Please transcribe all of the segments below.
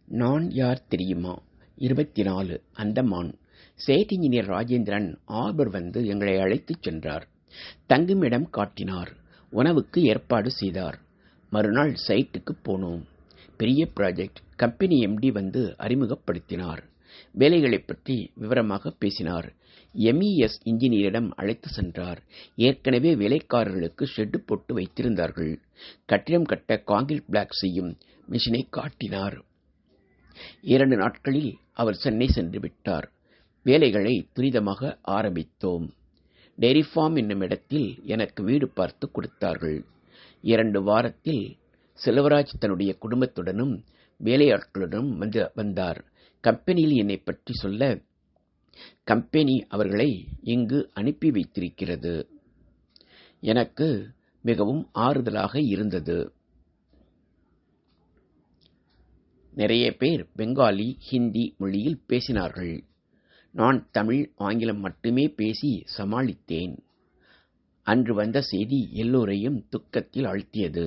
நான் யார் தெரியுமா? 24 அந்தமான். சேட் இன்ஜினியர் ராஜேந்திரன் ஆர்பர் வந்து எங்களை அழைத்துச் சென்றார். தங்குமிடம் காட்டினார். உணவுக்கு ஏற்பாடு செய்தார். மறுநாள் சைட்டுக்கு போனோம். பெரிய ப்ராஜெக்ட். கம்பெனி எம்டி வந்து அறிமுகப்படுத்தினார். வேலைகளைப் பற்றி விவரமாக பேசினார். MES இன்ஜினியரிடம் அழைத்து சென்றார். ஏற்கனவே வேலைக்காரர்களுக்கு ஷெட்டு போட்டு வைத்திருந்தார்கள். கட்டிடம் கட்ட கான்கிரீட் பிளாக் செய்யும் மிஷினை காட்டினார். 2 நாட்களில் அவர் சென்னை சென்று விட்டார். வேலைகளை துரிதமாக ஆரம்பித்தோம். டெய்ரி ஃபார்ம் என்னும் இடத்தில் எனக்கு வீடு பார்த்து கொடுத்தார்கள். 2 வாரத்தில் செல்வராஜ் தன்னுடைய குடும்பத்துடனும் வேலையாட்களுடனும் வந்தார். கம்பெனியில் என்னை பற்றி சொல்ல, கம்பெனி அவர்களை இங்கு அனுப்பி வைத்திருக்கிறது. எனக்கு மிகவும் ஆறுதலாக இருந்தது. நிறைய பேர் பெங்காலி, ஹிந்தி மொழியில் பேசினார்கள். நான் தமிழ், ஆங்கிலம் மட்டுமே பேசி சமாளித்தேன். அன்று வந்த செய்தி எல்லோரையும் துக்கத்தில் ஆழ்த்தியது.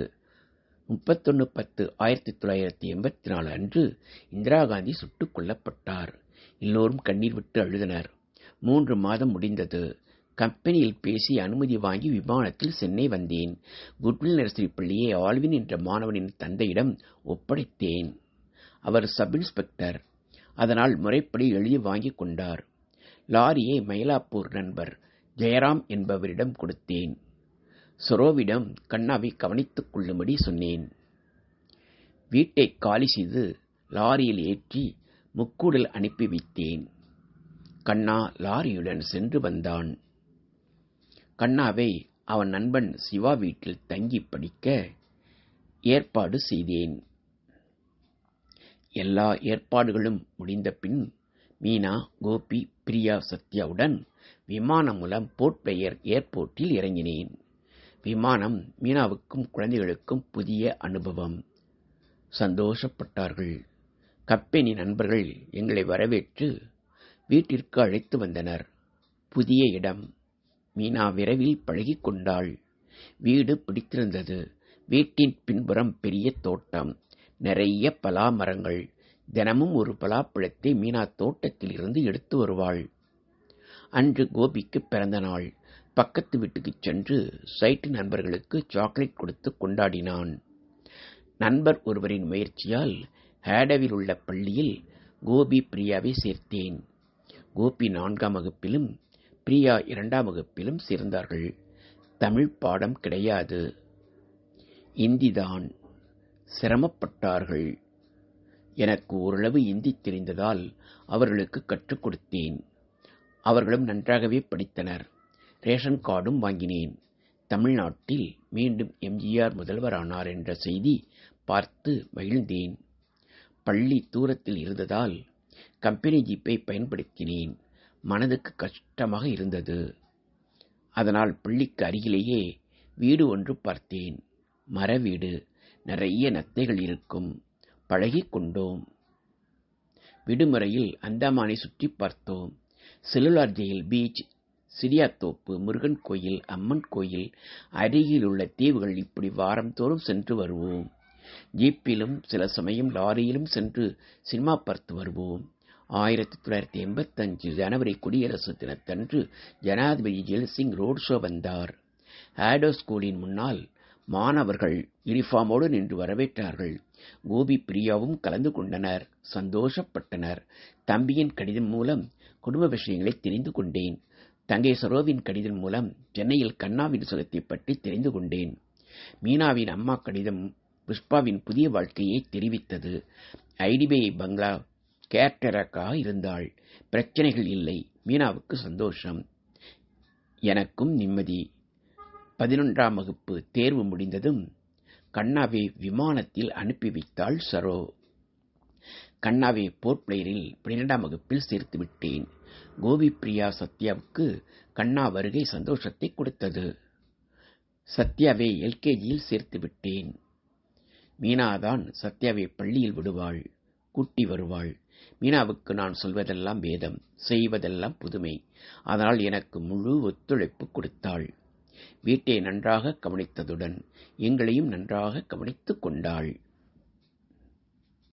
31/10/1984 அன்று இந்திரா காந்தி சுட்டுக் கொல்லப்பட்டார். எல்லோரும் கண்ணீர் விட்டு அழுதனர். 3 மாதம் முடிந்தது. கம்பெனியில் பேசி அனுமதி வாங்கி விமானத்தில் சென்னை வந்தேன். குட்வில் நர்சரி பள்ளியை ஆல்வின் என்ற மாணவனின் தந்தையிடம் ஒப்படைத்தேன். அவர் சப் இன்ஸ்பெக்டர். அதனால் முறைப்படி எழுதி வாங்கிக் கொண்டார். லாரியை மயிலாப்பூர் நண்பர் ஜெயராம் என்பவரிடம் கொடுத்தேன். சரோவிடம் கண்ணாவை கவனித்துக் கொள்ளும்படி சொன்னேன். வீட்டை காலி செய்து லாரியில் ஏற்றி முக்கூடல் அனுப்பி வைத்தேன். கண்ணா லாரியுடன் சென்று வந்தான். கண்ணாவை அவன் நண்பன் சிவா வீட்டில் தங்கி படிக்க ஏற்பாடு செய்தேன். எல்லா ஏற்பாடுகளும் முடிந்த பின் மீனா, கோபி, பிரியா, சத்யாவுடன் விமானம் மூலம் போர்ட் பிளேயர் ஏர்போர்ட்டில் இறங்கினேன். விமானம் மீனாவுக்கும் குழந்தைகளுக்கும் புதிய அனுபவம். சந்தோஷப்பட்டார்கள். கம்பெனி நண்பர்கள் எங்களை வரவேற்று வீட்டிற்கு அழைத்து வந்தனர். புதிய இடம். மீனா விரைவில் பழகிக் கொண்டாள். வீடு பிடித்திருந்தது. வீட்டின் பின்புறம் பெரிய தோட்டம், நிறைய பலா மரங்கள். தினமும் ஒரு பலாப்பழத்தை மீனா தோட்டத்தில் இருந்து எடுத்து வருவாள். அன்று கோபிக்கு பிறந்த நாள். பக்கத்து வீட்டுக்கு சென்று சைட்டு நண்பர்களுக்கு சாக்லேட் கொடுத்து கொண்டாடினான். நண்பர் ஒருவரின் முயற்சியால் ஹேடவில் உள்ள பள்ளியில் கோபி, பிரியாவை சேர்த்தேன். கோபி 4ஆம் வகுப்பிலும் பிரியா 2ஆம் வகுப்பிலும் சேர்ந்தார்கள். தமிழ் பாடம் கிடையாது, இந்திதான். சிரமப்பட்டார்கள். எனக்கு ஓரளவு இந்தி தெரிந்ததால் அவர்களுக்கு கற்றுக் கொடுத்தேன். அவர்களும் நன்றாகவே படித்தனர். ரேஷன் கார்டும் வாங்கினேன். தமிழ்நாட்டில் மீண்டும் எம்ஜிஆர் முதல்வரானார் என்ற செய்தி பார்த்து மகிழ்ந்தேன். பள்ளி தூரத்தில் இருந்ததால் கம்பெனி ஜீப்பை பயன்படுத்தினேன். மனதுக்கு கஷ்டமாக இருந்தது. அதனால் பள்ளிக்கு அருகிலேயே வீடு ஒன்று பார்த்தேன். மர வீடு. நிறைய நத்தைகள் இருக்கும். பழகிக் கொண்டோம். விடுமுறையில் அந்தமானை சுற்றி பார்த்தோம். செல்லுலார் ஜெயில், பீச், சிரியாத்தோப்பு, முருகன் கோயில், அம்மன் கோயில், அருகில் உள்ள தீவுகள், இப்படி வாரந்தோறும் சென்று வருவோம். ஜீப்பிலும் சில சமயம் லாரியிலும் சென்று சினிமா பார்த்து வருவோம். 1985 ஜனவரி குடியரசு தினத்தன்று ஜனாதிபதி ஜெயலலிதா ரோட் ஷோ வந்தார். ஆடோ ஸ்கூலின் முன்னால் மாணவர்கள் யூனிஃபார்மோடு நின்று வரவேற்றார்கள். கோபி, பிரியாவும் கலந்து கொண்டனர். சந்தோஷப்பட்டனர். தம்பியின் கடிதம் மூலம் குடும்ப விஷயங்களை தெரிந்து கொண்டேன். தங்கை சரோவின் கடிதம் மூலம் சென்னையில் கண்ணாவின் சுகத்தை பற்றி தெரிந்து கொண்டேன். மீனாவின் அம்மா கடிதம் புஷ்பாவின் புதிய வாழ்க்கையை தெரிவித்தது. ஐடிபிஐ பங்களா கேர்டேக்கராக இருந்தாள். பிரச்சனைகள் இல்லை. மீனாவுக்கு சந்தோஷம். எனக்கும் நிம்மதி. 11ஆம் வகுப்பு தேர்வு முடிந்ததும் கண்ணாவை விமானத்தில் அனுப்பி வைத்தாள் சரோ. கண்ணாவை போர்ட் பிளேயரில் 12ஆம் வகுப்பில் சேர்த்து விட்டேன். கோபி, பிரியா, சத்யாவுக்கு கண்ணா வருகை சந்தோஷத்தை கொடுத்தது. சத்யாவை LKGயில் சேர்த்து விட்டேன். மீனாதான் சத்யாவை பள்ளியில் விடுவாள், கூட்டி வருவாள். மீனாவுக்கு நான் சொல்வதெல்லாம் வேதம், செய்வதெல்லாம் புதுமை. அதனால் எனக்கு முழு ஒத்துழைப்பு கொடுத்தாள். வீட்டை நன்றாக கவனித்ததுடன் எங்களையும் நன்றாக கவனித்துக் கொண்டாள்.